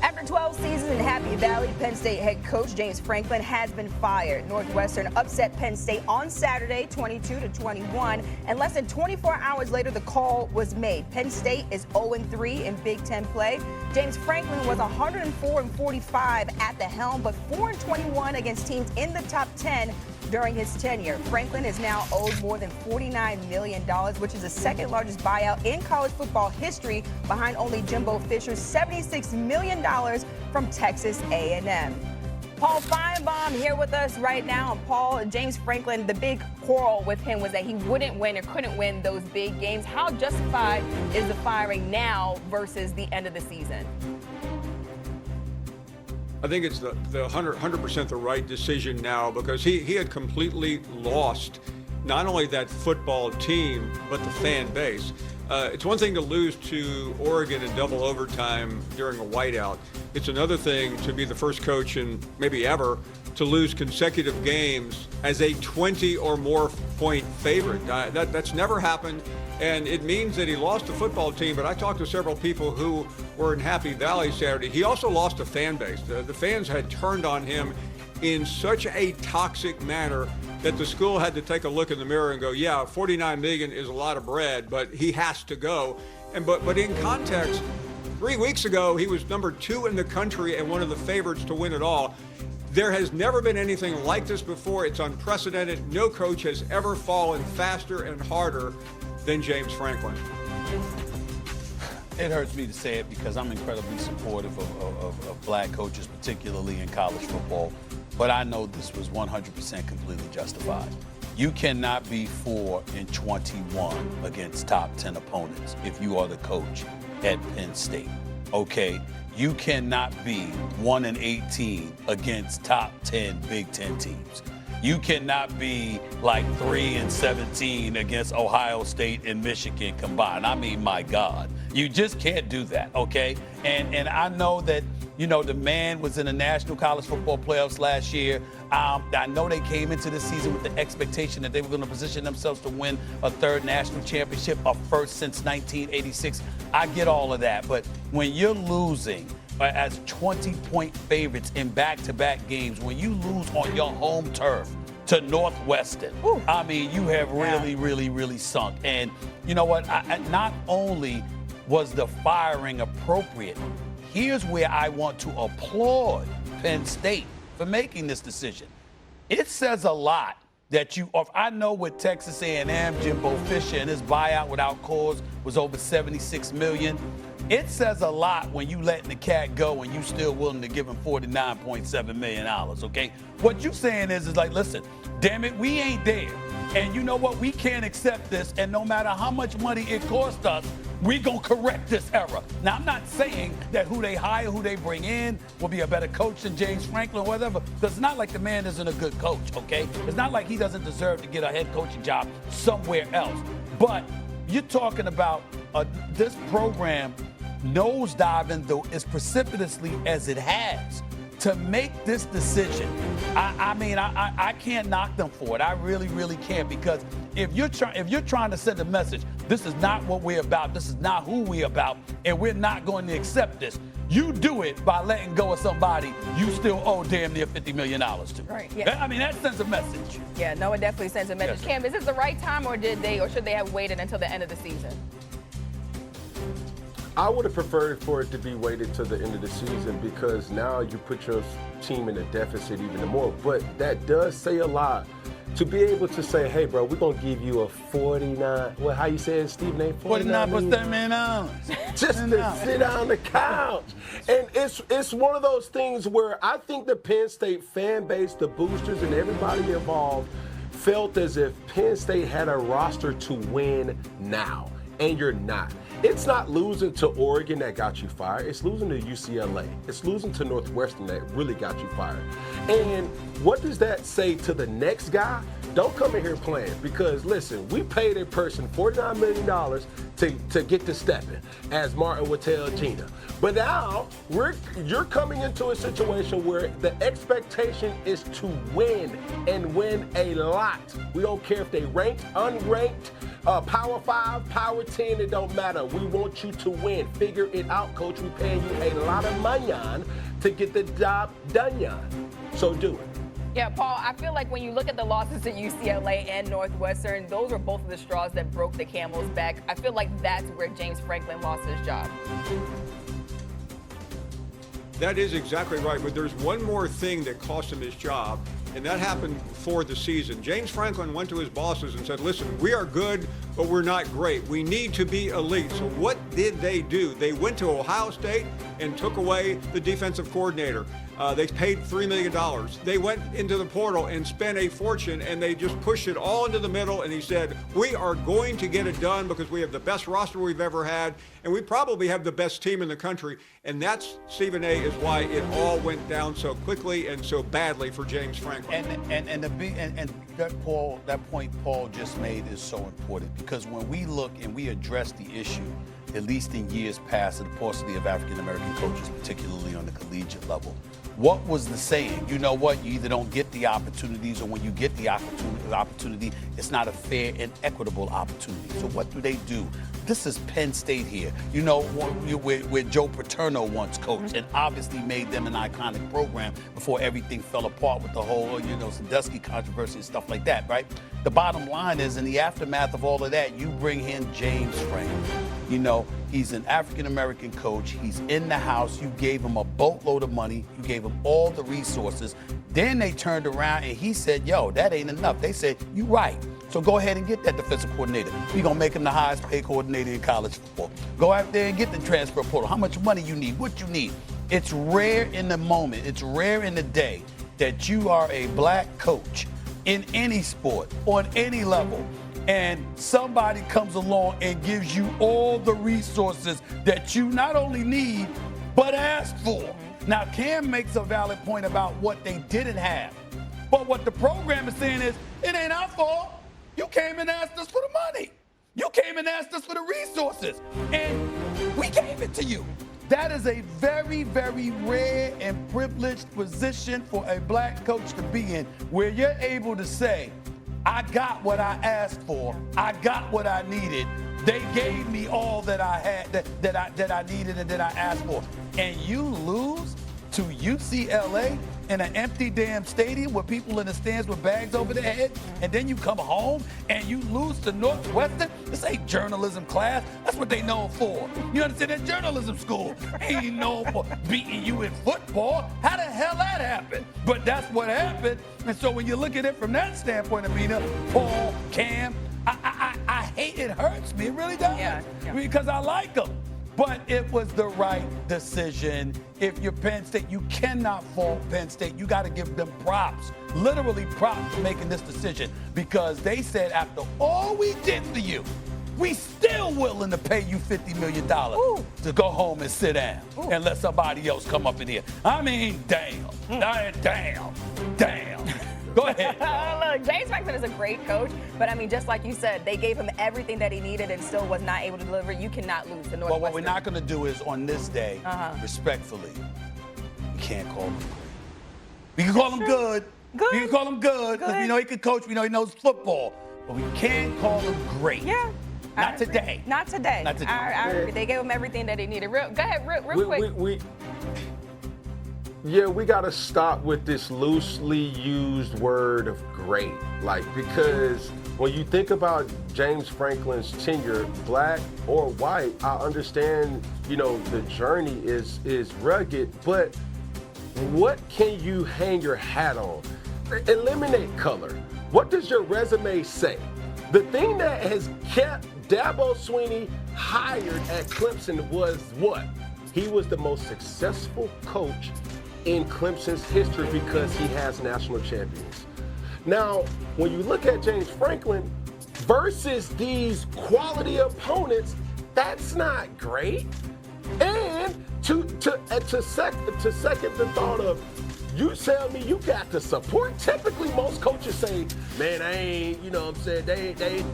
After 12 seasons in Happy Valley, Penn State head coach James Franklin has been fired. Northwestern upset Penn State on Saturday, 22-21, and less than 24 hours later, the call was made. Penn State is 0-3 in Big Ten play. James Franklin was 104-45 at the helm, but 4-21 against teams in the top 10 during his tenure. Franklin is now owed more than $49 million, which is the second largest buyout in college football history, behind only Jimbo Fisher's $76 million from Texas A&M. Paul Feinbaum here with us right now. And Paul, James Franklin, the big quarrel with him was that he wouldn't win or couldn't win those big games. How justified is the firing now versus the end of the season? I think it's the 100% the right decision now, because he had completely lost not only that football team, but the fan base. It's one thing to lose to Oregon in double overtime during a whiteout. It's another thing to be the first coach in maybe ever to lose consecutive games as a 20 or more point favorite. That's never happened. And it means that he lost the football team, but I talked to several people who were in Happy Valley Saturday. He also lost a fan base. The fans had turned on him in such a toxic manner that the school had to take a look in the mirror and go, yeah, $49 million is a lot of bread, but he has to go. But in context, 3 weeks ago, he was number 2 in the country and one of the favorites to win it all. There has never been anything like this before. It's unprecedented. No coach has ever fallen faster and harder than James Franklin. It hurts me to say it because I'm incredibly supportive of black coaches, particularly in college football. But I know this was 100% completely justified. You cannot be 4-21 against top 10 opponents if you are the coach at Penn State. Okay? You cannot be 1-18 against top 10 Big Ten teams. You cannot be like 3-17 against Ohio State and Michigan combined. I mean, my God, you just can't do that, okay? And I know that, you know, the man was in the National College Football Playoffs last year. I know they came into this season with the expectation that they were going to position themselves to win a third national championship, a first since 1986. I get all of that, but when you're losing as 20-point favorites in back-to-back games, when you lose on your home turf to Northwestern, I mean, you have really sunk. And you know what? Not only was the firing appropriate, here's where I want to applaud Penn State for making this decision. It says a lot that I know with Texas A&M, Jimbo Fisher and his buyout without cause was over $76 million. It says a lot when you letting the cat go and you still willing to give him $49.7 million, okay? What you saying is like, listen, damn it, we ain't there. And you know what? We can't accept this. And no matter how much money it costs us, we gonna correct this error. Now, I'm not saying that who they hire, who they bring in will be a better coach than James Franklin or whatever, because it's not like the man isn't a good coach, okay? It's not like he doesn't deserve to get a head coaching job somewhere else. But you're talking about this program nosediving, though, as precipitously as it has, to make this decision. I mean, I can't knock them for it. I really can't, because if you're trying to send a message, this is not what we're about, this is not who we're about, and we're not going to accept this. You do it by letting go of somebody you still owe damn near $50 million to. Right. Yeah. I mean, that sends a message. Yeah. No, it definitely sends a message. Yes. Cam, is this the right time, or should they have waited until the end of the season? I would have preferred for it to be weighted to the end of the season, because now you put your team in a deficit even more. But that does say a lot to be able to say, hey, bro, we're going to give you a 49, well, how you say it, Steve Nate? $49.7 million. Just to sit on the couch. And it's one of those things where I think the Penn State fan base, the boosters, and everybody involved felt as if Penn State had a roster to win now, and you're not. It's not losing to Oregon that got you fired. It's losing to UCLA. It's losing to Northwestern that really got you fired. And what does that say to the next guy? Don't come in here playing, because, listen, we paid a person $49 million to get to stepping, as Martin would tell Gina. But now you're coming into a situation where the expectation is to win, and win a lot. We don't care if they ranked, unranked, Power 5, Power 10, it don't matter. We want you to win. Figure it out, coach. We're paying you a lot of money to get the job done. So do it. Yeah, Paul, I feel like when you look at the losses to UCLA and Northwestern, those were both of the straws that broke the camel's back. I feel like that's where James Franklin lost his job. That is exactly right, but there's one more thing that cost him his job, and that happened before the season. James Franklin went to his bosses and said, listen, we are good, but we're not great. We need to be elite. So what did they do? They went to Ohio State and took away the defensive coordinator. They paid $3 million. They went into the portal and spent a fortune, and they just pushed it all into the middle, and he said, we are going to get it done because we have the best roster we've ever had, and we probably have the best team in the country. And that's, Stephen A., is why it all went down so quickly and so badly for James Franklin. And that point Paul just made is so important, because when we look and we address the issue, at least in years past, of the paucity of African-American coaches, particularly on the collegiate level, what was the saying? You know what? You either don't get the opportunities, or when you get the opportunity, it's not a fair and equitable opportunity. So what do? This is Penn State here. You know, where Joe Paterno once coached and obviously made them an iconic program before everything fell apart with the whole, Sandusky controversy and stuff like that, right? The bottom line is, in the aftermath of all of that, you bring in James Franklin. He's an African-American coach. He's in the house. You gave him a boatload of money. You gave him all the resources. Then they turned around and he said, yo, that ain't enough. They said, you right. So go ahead and get that defensive coordinator. We're going to make him the highest paid coordinator in college football. Go out there and get the transfer portal. How much money you need, what you need. It's rare in the moment. It's rare in the day that you are a black coach in any sport, on any level, and somebody comes along and gives you all the resources that you not only need, but ask for. Now, Cam makes a valid point about what they didn't have. But what the program is saying is, it ain't our fault. You came and asked us for the money. You came and asked us for the resources. And we gave it to you. That is a very, very rare and privileged position for a black coach to be in, where you're able to say, I got what I asked for. I got what I needed. They gave me all that I had, that I needed and that I asked for. And you lose to UCLA in an empty damn stadium with people in the stands with bags over their head, and then you come home and you lose to Northwestern. This ain't journalism class. That's what they known for. You understand? That journalism school ain't known for beating you in football. How the hell that happened? But that's what happened. And so when you look at it from that standpoint, Amina, Paul, Cam, I hate it. Hurts me. It really does. Yeah. Because I like them. But it was the right decision. If you're Penn State, you cannot fault Penn State. You got to give them props, literally props, for making this decision, because they said, after all we did for you, we still willing to pay you $50 million to go home and sit down and let somebody else come up in here. I mean, damn. Go ahead. Look, James Franklin is a great coach, but I mean, just like you said, they gave him everything that he needed and still was not able to deliver. You cannot lose to Northwestern. Well, what we're not going to do is, on this day, respectfully, we can't call him great. We can call him good. We can call him good, because we know he can coach. We know he knows football. But we can't call him great. Yeah. Not today. Not today. I agree. They gave him everything that he needed. Go ahead, real quick. We got to stop with this loosely used word of great. Because when you think about James Franklin's tenure, black or white, I understand, the journey is rugged, but what can you hang your hat on? Eliminate color. What does your resume say? The thing that has kept Dabo Swinney hired at Clemson was what? He was the most successful coach in Clemson's history because he has national champions. Now, when you look at James Franklin versus these quality opponents, that's not great. And to second the thought of, you tell me you got the support. Typically, most coaches say, man, I ain't, they